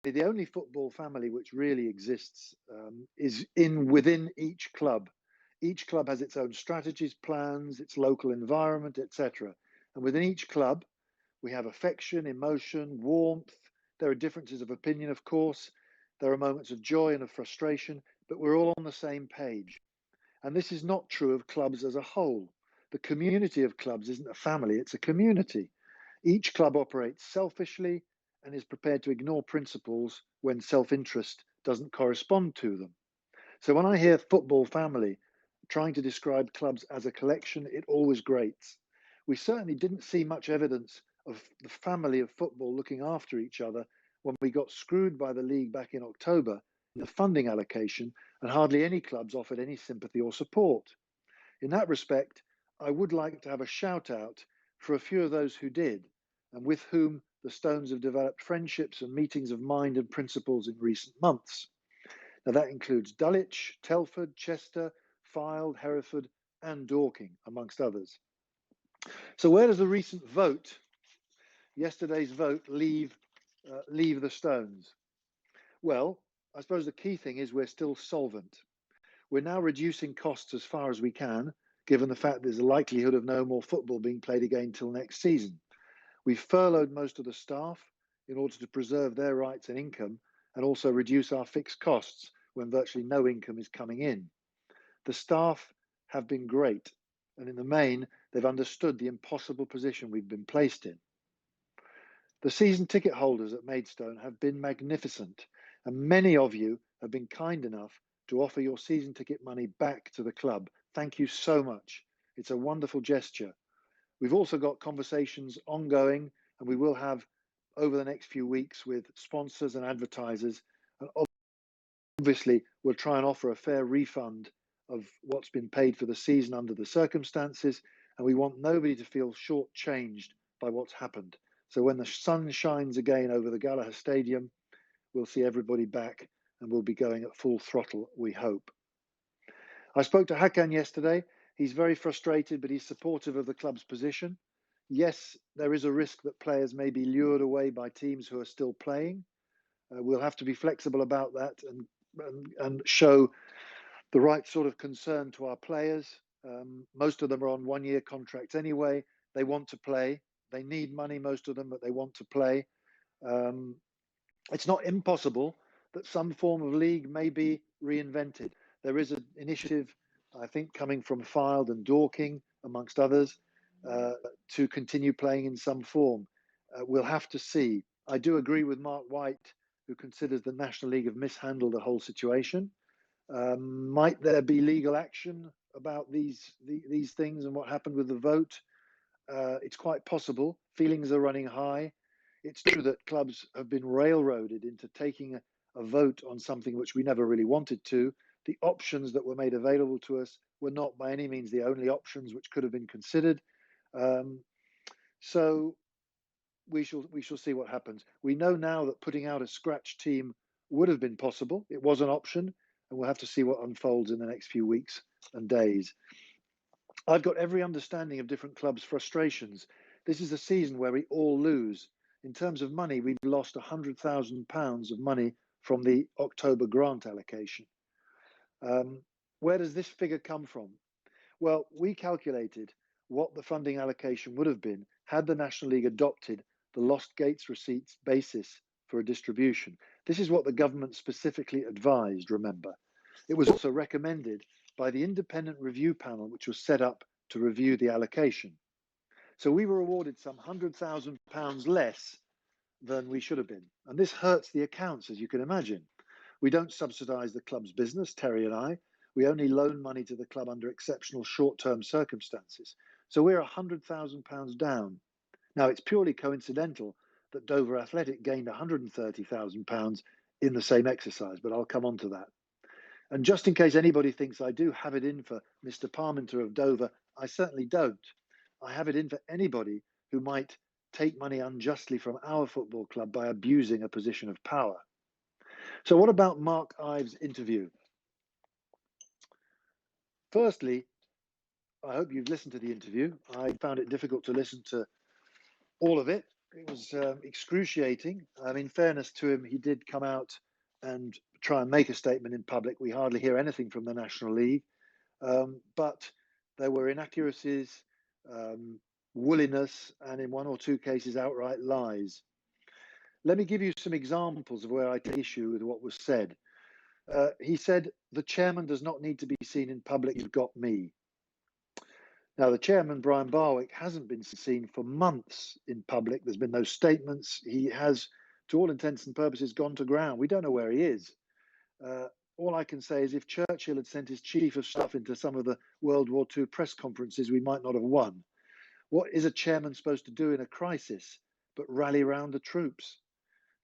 the only football family which really exists is within each club. Each club has its own strategies, plans, its local environment, etc. And within each club, we have affection, emotion, warmth. There are differences of opinion, of course. There are moments of joy and of frustration, but we're all on the same page. And this is not true of clubs as a whole. The community of clubs isn't a family, it's a community. Each club operates selfishly and is prepared to ignore principles when self-interest doesn't correspond to them. So when I hear football family trying to describe clubs as a collection, it always grates. We certainly didn't see much evidence of the family of football looking after each other when we got screwed by the league back in October in the funding allocation, and hardly any clubs offered any sympathy or support. In that respect, I would like to have a shout out for a few of those who did, and with whom the Stones have developed friendships and meetings of mind and principles in recent months. Now that includes Dulwich, Telford, Chester, Fylde, Hereford, and Dorking, amongst others. So where does the recent vote, yesterday's vote, leave the Stones? Well, I suppose the key thing is we're still solvent. We're now reducing costs as far as we can, given the fact there's a likelihood of no more football being played again till next season. We've furloughed most of the staff in order to preserve their rights and income and also reduce our fixed costs when virtually no income is coming in. The staff have been great, and in the main, they've understood the impossible position we've been placed in. The season ticket holders at Maidstone have been magnificent, and many of you have been kind enough to offer your season ticket money back to the club. Thank you so much. It's a wonderful gesture. We've also got conversations ongoing, and we will have over the next few weeks with sponsors and advertisers. And obviously, we'll try and offer a fair refund of what's been paid for the season under the circumstances, and we want nobody to feel shortchanged by what's happened. So when the sun shines again over the Gallagher Stadium, we'll see everybody back and we'll be going at full throttle, we hope. I spoke to Hakan yesterday. He's very frustrated, but he's supportive of the club's position. Yes, there is a risk that players may be lured away by teams who are still playing. We'll have to be flexible about that and show the right sort of concern to our players. Most of them are on one-year contracts anyway. They want to play. They need money, most of them, but they want to play. It's not impossible that some form of league may be reinvented. There is an initiative, I think, coming from Fylde and Dorking, amongst others, to continue playing in some form. We'll have to see. I do agree with Mark White, who considers the National League have mishandled the whole situation. Might there be legal action about these things and what happened with the vote? It's quite possible. Feelings are running high. It's true that clubs have been railroaded into taking a vote on something which we never really wanted to. The options that were made available to us were not by any means the only options which could have been considered. So we shall see what happens. We know now that putting out a scratch team would have been possible. It was an option, and we'll have to see what unfolds in the next few weeks and days. I've got every understanding of different clubs' frustrations. This is a season where we all lose. In terms of money, we've lost £100,000 of money from the October grant allocation. Where does this figure come from? Well, we calculated what the funding allocation would have been had the National League adopted the lost gates receipts basis for a distribution. This is what the government specifically advised, remember. It was also recommended by the independent review panel, which was set up to review the allocation. So we were awarded some £100,000 less than we should have been. And this hurts the accounts, as you can imagine. We don't subsidise the club's business, Terry and I. We only loan money to the club under exceptional short-term circumstances. So we're £100,000 down. Now, it's purely coincidental that Dover Athletic gained £130,000 in the same exercise, but I'll come on to that. And just in case anybody thinks I do have it in for Mr. Parmenter of Dover, I certainly don't. I have it in for anybody who might take money unjustly from our football club by abusing a position of power. So what about Mark Ives' interview? Firstly, I hope you've listened to the interview. I found it difficult to listen to all of it. It was excruciating. In fairness to him, he did come out and try and make a statement in public. We hardly hear anything from the National League, but there were inaccuracies, um, woolliness, and in one or two cases, outright lies. Let me give you some examples of where I take issue with what was said. He said, the chairman does not need to be seen in public, you've got me. Now, the chairman, Brian Barwick, hasn't been seen for months in public. There's been no statements. He has, to all intents and purposes, gone to ground. We don't know where he is. All I can say is if Churchill had sent his chief of staff into some of the World War II press conferences, we might not have won. What is a chairman supposed to do in a crisis but rally around the troops?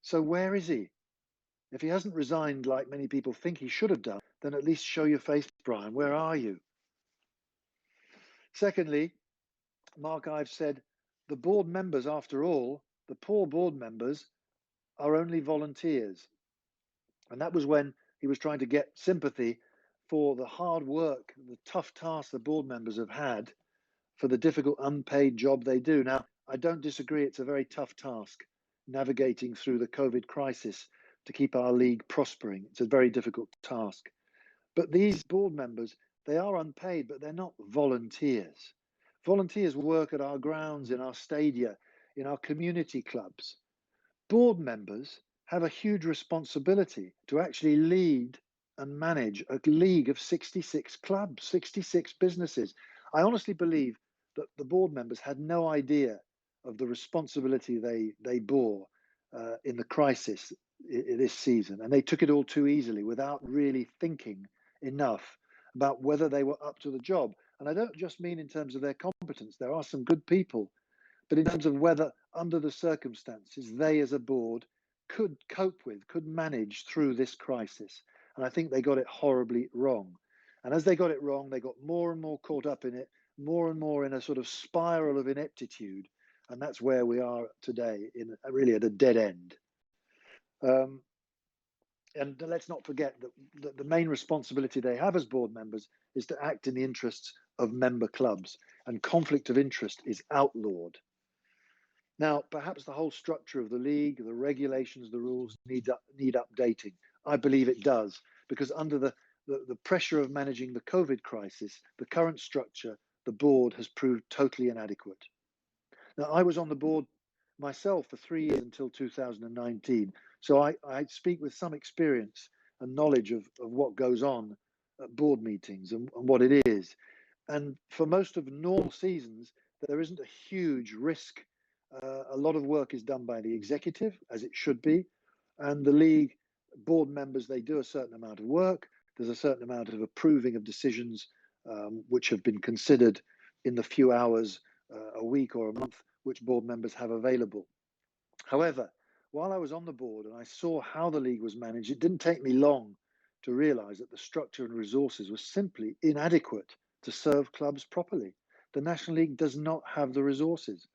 So where is he? If he hasn't resigned like many people think he should have done, then at least show your face, Brian. Where are you? Secondly, Mark Ives said, the board members, after all, the poor board members are only volunteers. And that was when he was trying to get sympathy for the hard work, the tough tasks the board members have had for the difficult unpaid job they do. Now, I don't disagree, it's a very tough task navigating through the COVID crisis to keep our league prospering. It's a very difficult task. But these board members, they are unpaid, but they're not volunteers. Volunteers work at our grounds, in our stadia, in our community clubs. Board members have a huge responsibility to actually lead and manage a league of 66 clubs, 66 businesses. I honestly believe that the board members had no idea of the responsibility they bore in the crisis this season, and they took it all too easily without really thinking enough about whether they were up to the job. And I don't just mean in terms of their competence. There are some good people, but in terms of whether, under the circumstances, they as a board could cope with, could manage through this crisis. And I think they got it horribly wrong. And as they got it wrong, they got more and more caught up in it, more and more in a sort of spiral of ineptitude. And that's where we are today, in really at a dead end. And let's not forget that the main responsibility they have as board members is to act in the interests of member clubs, and conflict of interest is outlawed. Now, perhaps the whole structure of the league, the regulations, the rules need updating. I believe it does, because under the pressure of managing the COVID crisis, the current structure, the board has proved totally inadequate. Now, I was on the board myself for 3 years until 2019, so I speak with some experience and knowledge of what goes on at board meetings and what it is. And for most of normal seasons, there isn't a huge risk. A lot of work is done by the executive, as it should be, and the league board members, they do a certain amount of work. There's a certain amount of approving of decisions which have been considered in the few hours a week or a month which board members have available. However, while I was on the board and I saw how the league was managed, it didn't take me long to realize that the structure and resources were simply inadequate to serve clubs properly. The National League does not have the resources.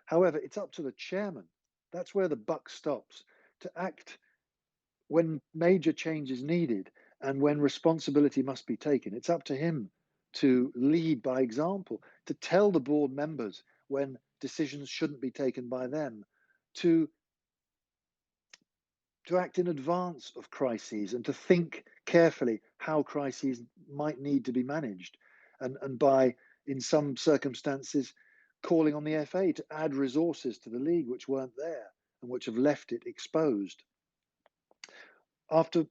However, it's up to the chairman. That's where the buck stops, to act when major change is needed and when responsibility must be taken. It's up to him to lead by example, to tell the board members when decisions shouldn't be taken by them, to act in advance of crises and to think carefully how crises might need to be managed. And by, in some circumstances, calling on the FA to add resources to the league which weren't there and which have left it exposed. After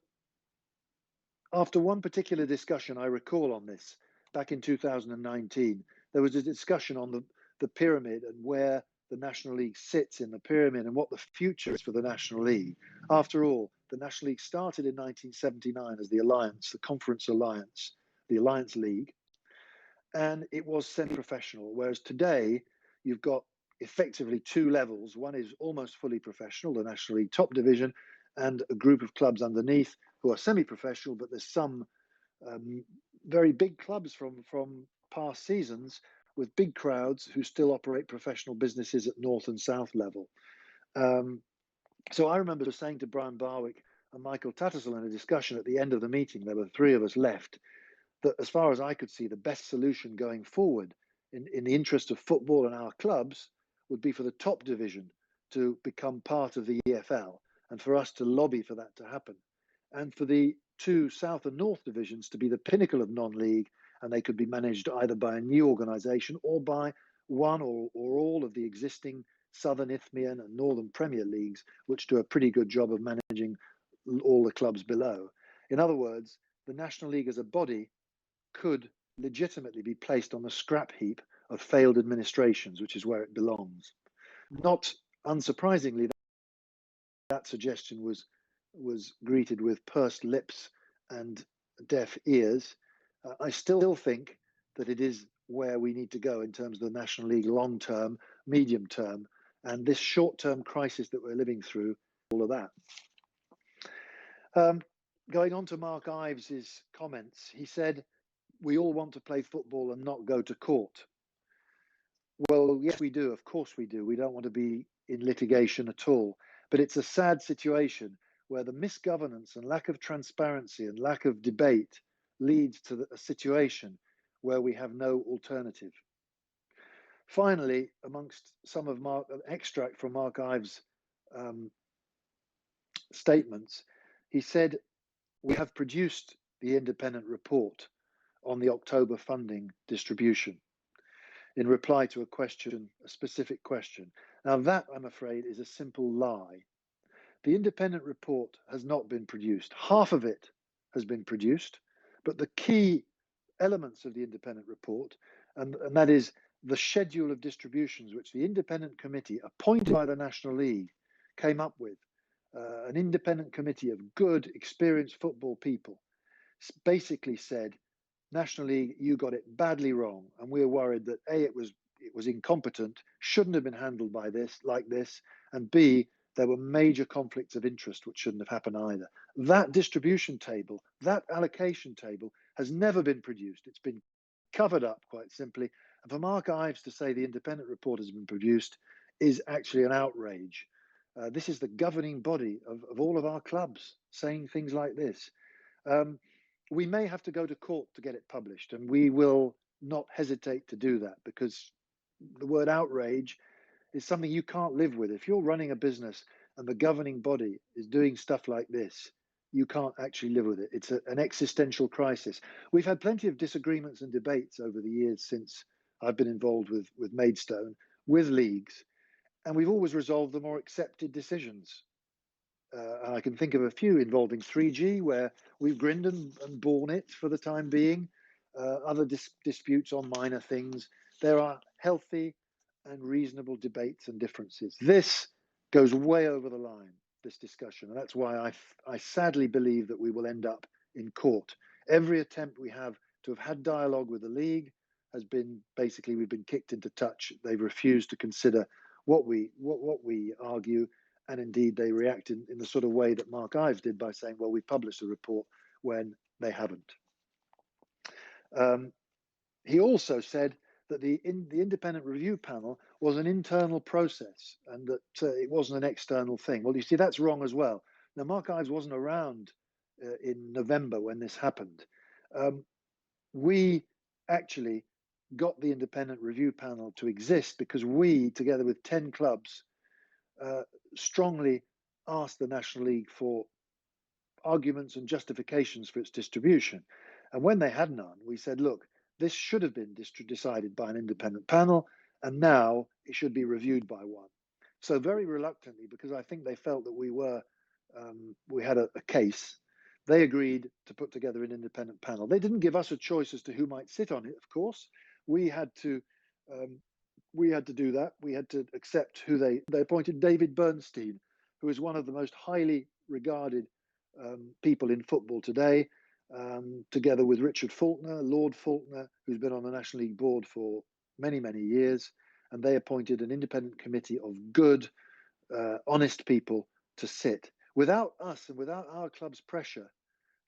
one particular discussion I recall on this, back in 2019, there was a discussion on the pyramid and where the National League sits in the pyramid and what the future is for the National League. After all, the National League started in 1979 as the Alliance, the Conference Alliance, the Alliance League, and it was semi-professional, whereas today you've got effectively two levels. One is almost fully professional, the National League top division, and a group of clubs underneath who are semi-professional, but there's some very big clubs from past seasons with big crowds who still operate professional businesses at North and South level. So I remember saying to Brian Barwick and Michael Tattersall in a discussion at the end of the meeting, there were three of us left, that as far as I could see, the best solution going forward in the interest of football and our clubs would be for the top division to become part of the EFL and for us to lobby for that to happen, and for the two South and North divisions to be the pinnacle of non-league, and they could be managed either by a new organisation or by one or all of the existing Southern Isthmian and Northern Premier Leagues, which do a pretty good job of managing all the clubs below. In other words, the National League as a body could legitimately be placed on the scrap heap of failed administrations, which is where it belongs. Not unsurprisingly, that suggestion was greeted with pursed lips and deaf ears. I still think that it is where we need to go in terms of the National League long term, medium term, and this short term crisis that we're living through, all of that. Going on to Mark Ives's comments, he said, we all want to play football and not go to court. Well, yes, we do. Of course we do. We don't want to be in litigation at all. But it's a sad situation where the misgovernance and lack of transparency and lack of debate leads to a situation where we have no alternative. Finally, amongst some of an extract from Mark Ives' statements, he said, we have produced the independent report on the October funding distribution in reply to a specific question. Now that, I'm afraid, is a simple lie. The independent report has not been produced. Half of it has been produced, but the key elements of the independent report, and that is the schedule of distributions, which the independent committee appointed by the National League came up with, an independent committee of good, experienced football people, basically said, National League, you got it badly wrong, and we're worried that A, it was incompetent, shouldn't have been handled like this, and B, there were major conflicts of interest which shouldn't have happened either. That distribution table, that allocation table has never been produced. It's been covered up, quite simply. And for Mark Ives to say the independent report has been produced is actually an outrage. This is the governing body of all of our clubs saying things like this. We may have to go to court to get it published, and we will not hesitate to do that, because the word outrage is something you can't live with. If you're running a business and the governing body is doing stuff like this, you can't actually live with it. It's an existential crisis. We've had plenty of disagreements and debates over the years since I've been involved with Maidstone, with leagues, and we've always resolved them or accepted decisions. And I can think of a few involving 3G, where we've grinned and borne it for the time being. Other disputes on minor things. There are healthy and reasonable debates and differences. This goes way over the line, this discussion, and that's why I sadly believe that we will end up in court. Every attempt we have to have had dialogue with the league has been, basically, we've been kicked into touch. They've refused to consider what we argue, and indeed they react in the sort of way that Mark Ives did by saying, well, we published a report, when they haven't. He also said that the independent review panel was an internal process and that it wasn't an external thing. Well, you see, that's wrong as well. Now, Mark Ives wasn't around in November when this happened. We actually got the independent review panel to exist because we, together with 10 clubs, strongly asked the National League for arguments and justifications for its distribution. And when they had none, we said, look, this should have been decided by an independent panel, and now it should be reviewed by one. So very reluctantly, because I think they felt that we had a case, they agreed to put together an independent panel. They didn't give us a choice as to who might sit on it, of course. We had to do that. We had to accept who they appointed David Bernstein, who is one of the most highly regarded people in football today, together with Richard Faulkner, Lord Faulkner, who's been on the National League board for many, many years. And they appointed an independent committee of good, honest people to sit. Without us and without our club's pressure,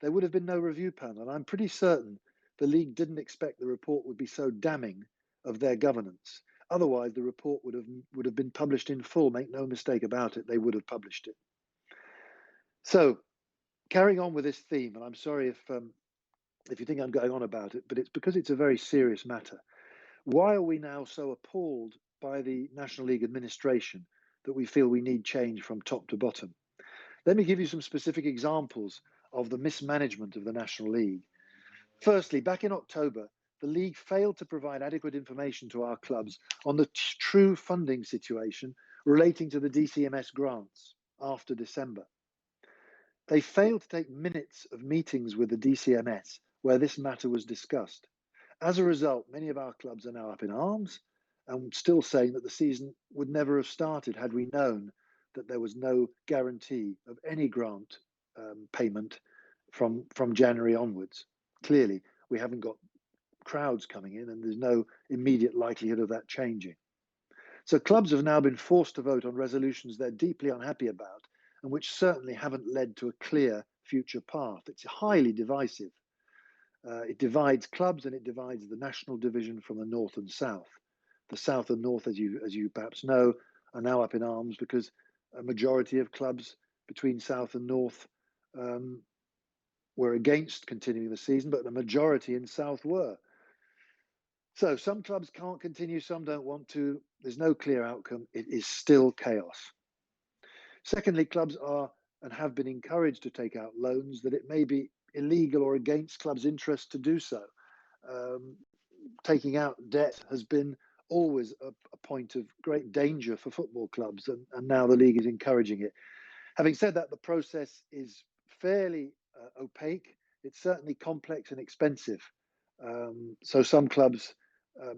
there would have been no review panel. And I'm pretty certain the league didn't expect the report would be so damning of their governance. Otherwise, the report would have been published in full. Make no mistake about it, they would have published it. So, carrying on with this theme, and I'm sorry if you think I'm going on about it, but it's because it's a very serious matter. Why are we now so appalled by the National League administration that we feel we need change from top to bottom. Let me give you some specific examples of the mismanagement of the National League. Firstly, back in October, the league failed to provide adequate information to our clubs on the true funding situation relating to the DCMS grants after December. They failed to take minutes of meetings with the DCMS where this matter was discussed. As a result, many of our clubs are now up in arms and still saying that the season would never have started had we known that there was no guarantee of any grant payment from January onwards. Clearly, we haven't got crowds coming in and there's no immediate likelihood of that changing. So clubs have now been forced to vote on resolutions they're deeply unhappy about and which certainly haven't led to a clear future path. It's highly divisive. It divides clubs and it divides the national division from the north and south. The south and north, as you perhaps know, are now up in arms because a majority of clubs between south and north were against continuing the season, but the majority in south were. So some clubs can't continue, some don't want to. There's no clear outcome. It is still chaos. Secondly, clubs are and have been encouraged to take out loans that it may be illegal or against clubs' interest to do so. Taking out debt has been always a point of great danger for football clubs, and now the league is encouraging it. Having said that, the process is fairly opaque. It's certainly complex and expensive. So some clubs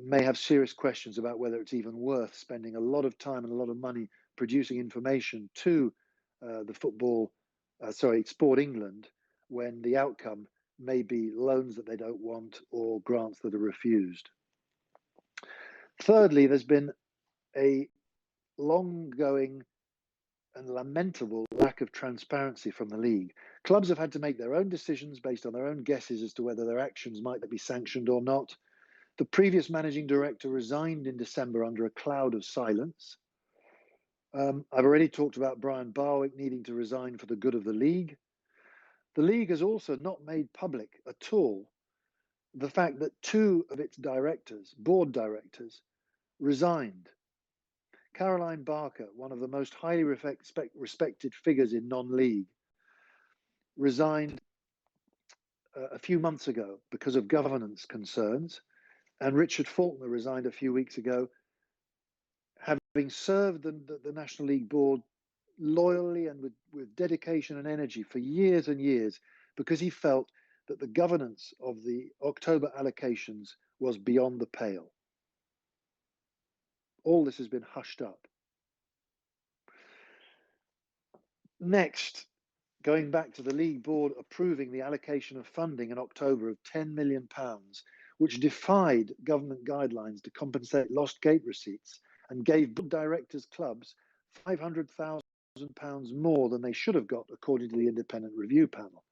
may have serious questions about whether it's even worth spending a lot of time and a lot of money producing information to Sport England, when the outcome may be loans that they don't want or grants that are refused. Thirdly, there's been a long-going and lamentable lack of transparency from the league. Clubs have had to make their own decisions based on their own guesses as to whether their actions might be sanctioned or not. The previous managing director resigned in December under a cloud of silence. I've already talked about Brian Barwick needing to resign for the good of the league. The league has also not made public at all the fact that two of its directors, board directors, resigned. Caroline Barker, one of the most highly respected figures in non-league, resigned a few months ago because of governance concerns, and Richard Faulkner resigned a few weeks ago, having served the National League board loyally and with dedication and energy for years and years, because he felt that the governance of the October allocations was beyond the pale. All this has been hushed up. Next, going back to the league board approving the allocation of funding in October of £10 million, which defied government guidelines to compensate lost gate receipts and gave directors' clubs £500,000 more than they should have got, according to the independent review panel.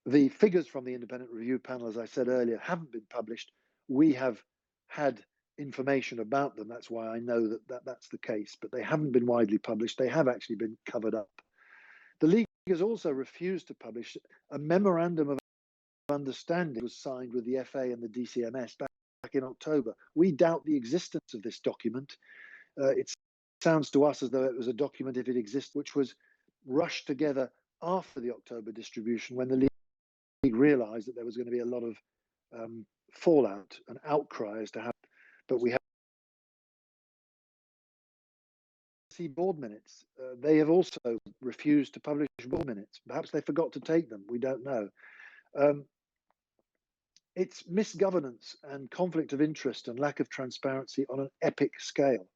The figures from the independent review panel, as I said earlier, haven't been published. We have had information about them. That's why I know that's the case, but they haven't been widely published. They have actually been covered up. The league has also refused to publish a memorandum of understanding was signed with the FA and the DCMS back in October. We doubt the existence of this document. It sounds to us as though it was a document, if it exists, which was rushed together after the October distribution, when the league realised that there was going to be a lot of fallout and outcry as to how. But we have see board minutes. They have also refused to publish board minutes. Perhaps they forgot to take them. We don't know. It's misgovernance and conflict of interest and lack of transparency on an epic scale.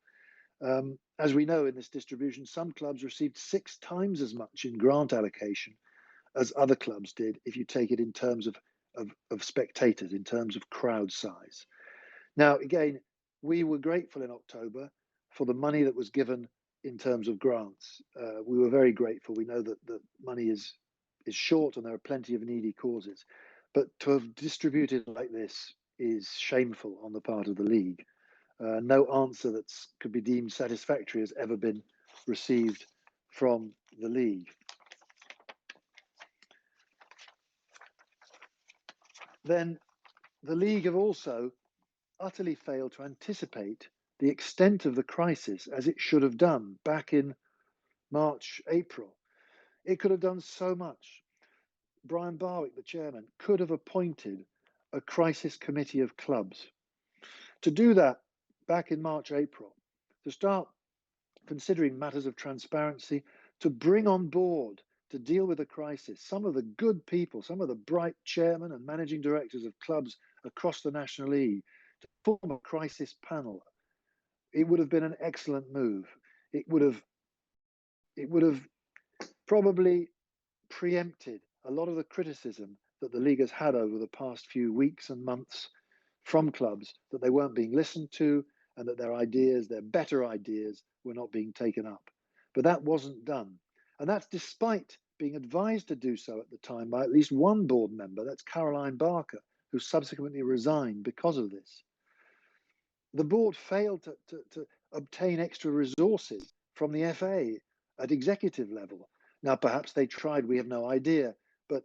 As we know, in this distribution, some clubs received 6 times as much in grant allocation as other clubs did, if you take it in terms of spectators, in terms of crowd size. Now, again, we were grateful in October for the money that was given in terms of grants. We were very grateful. We know that the money is short and there are plenty of needy causes. But to have distributed like this is shameful on the part of the league. No answer that could be deemed satisfactory has ever been received from the league. Then the league have also utterly failed to anticipate the extent of the crisis as it should have done back in March, April. It could have done so much. Brian Barwick, the chairman, could have appointed a crisis committee of clubs. To do that back in March, April, to start considering matters of transparency, to bring on board, to deal with the crisis, some of the good people, some of the bright chairmen and managing directors of clubs across the National League, to form a crisis panel. It would have been an excellent move. It would have probably preempted a lot of the criticism that the league has had over the past few weeks and months from clubs, that they weren't being listened to and that their ideas, their better ideas, were not being taken up. But that wasn't done. And that's despite being advised to do so at the time by at least one board member, that's Caroline Barker, who subsequently resigned because of this. The board failed to obtain extra resources from the FA at executive level. Now, perhaps they tried, we have no idea, but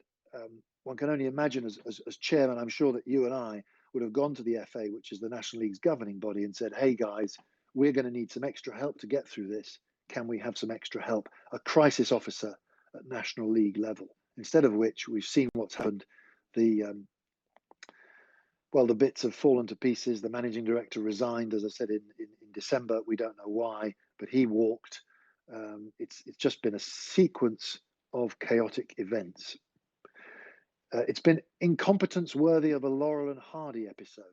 one can only imagine as chairman, I'm sure that you and I would have gone to the FA, which is the National League's governing body, and said, hey guys, we're going to need some extra help to get through this. Can we have some extra help? A crisis officer at National League level. Instead of which, we've seen what's happened. The bits have fallen to pieces. The managing director resigned, as I said, in December. We don't know why, but he walked. It's just been a sequence of chaotic events. It's been incompetence worthy of a Laurel and Hardy episode.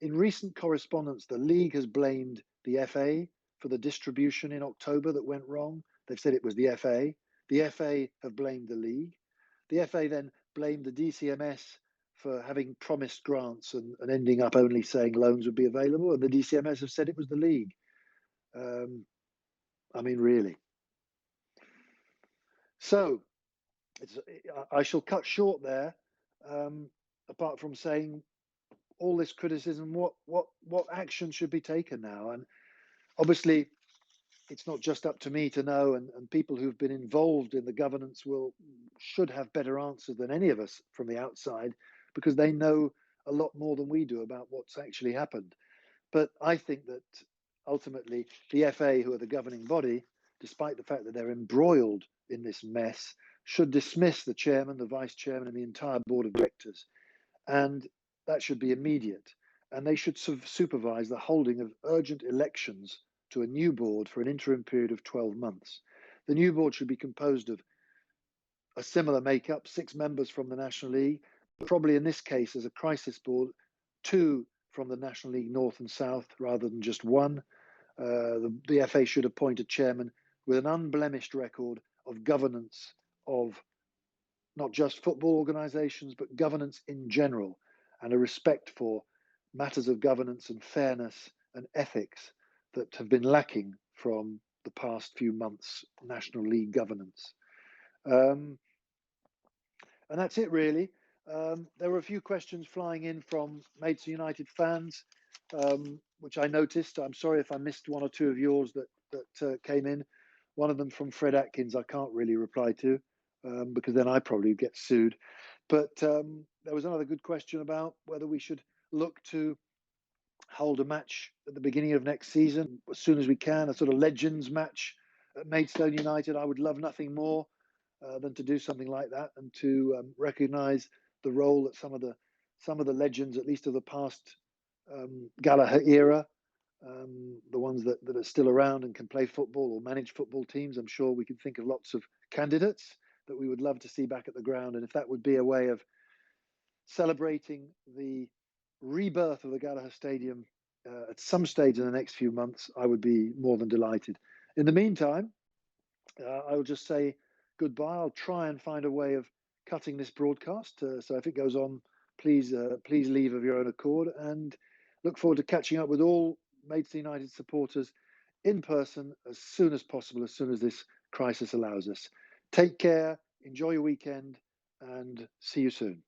In recent correspondence, the league has blamed the FA for the distribution in October that went wrong. They've said it was the FA. The FA have blamed the league. The FA then blamed the DCMS for having promised grants and ending up only saying loans would be available. And the DCMS have said it was the league. Really. So I shall cut short there, apart from saying all this criticism, what action should be taken now? And obviously, it's not just up to me to know, and people who've been involved in the governance should have better answers than any of us from the outside, because they know a lot more than we do about what's actually happened. But I think that ultimately the FA, who are the governing body, despite the fact that they're embroiled in this mess, should dismiss the chairman, the vice chairman, and the entire board of directors. And that should be immediate. And they should supervise the holding of urgent elections to a new board for an interim period of 12 months. The new board should be composed of a similar makeup, 6 members from the National League, probably in this case as a crisis board, 2 from the National League North and South rather than just 1. The BFA should appoint a chairman with an unblemished record of governance of not just football organisations, but governance in general, and a respect for matters of governance and fairness and ethics that have been lacking from the past few months' National League governance. And that's it, really. There were a few questions flying in from Maidstone United fans, which I noticed. I'm sorry if I missed one or two of yours that came in. One of them from Fred Atkins I can't really reply to, because then I probably get sued. But there was another good question about whether we should look to hold a match at the beginning of next season as soon as we can, a sort of legends match at Maidstone United. I would love nothing more than to do something like that, and to recognise the role that some of the legends, at least of the past Gallagher era, the ones that are still around and can play football or manage football teams. I'm sure we can think of lots of candidates that we would love to see back at the ground, and if that would be a way of celebrating the rebirth of the Gallagher Stadium at some stage in the next few months, I would be more than delighted. In the meantime, I will just say goodbye. I'll try and find a way of cutting this broadcast. So if it goes on, please leave of your own accord, and look forward to catching up with all Maidstone United supporters in person as soon as possible, as soon as this crisis allows us. Take care, enjoy your weekend, and see you soon.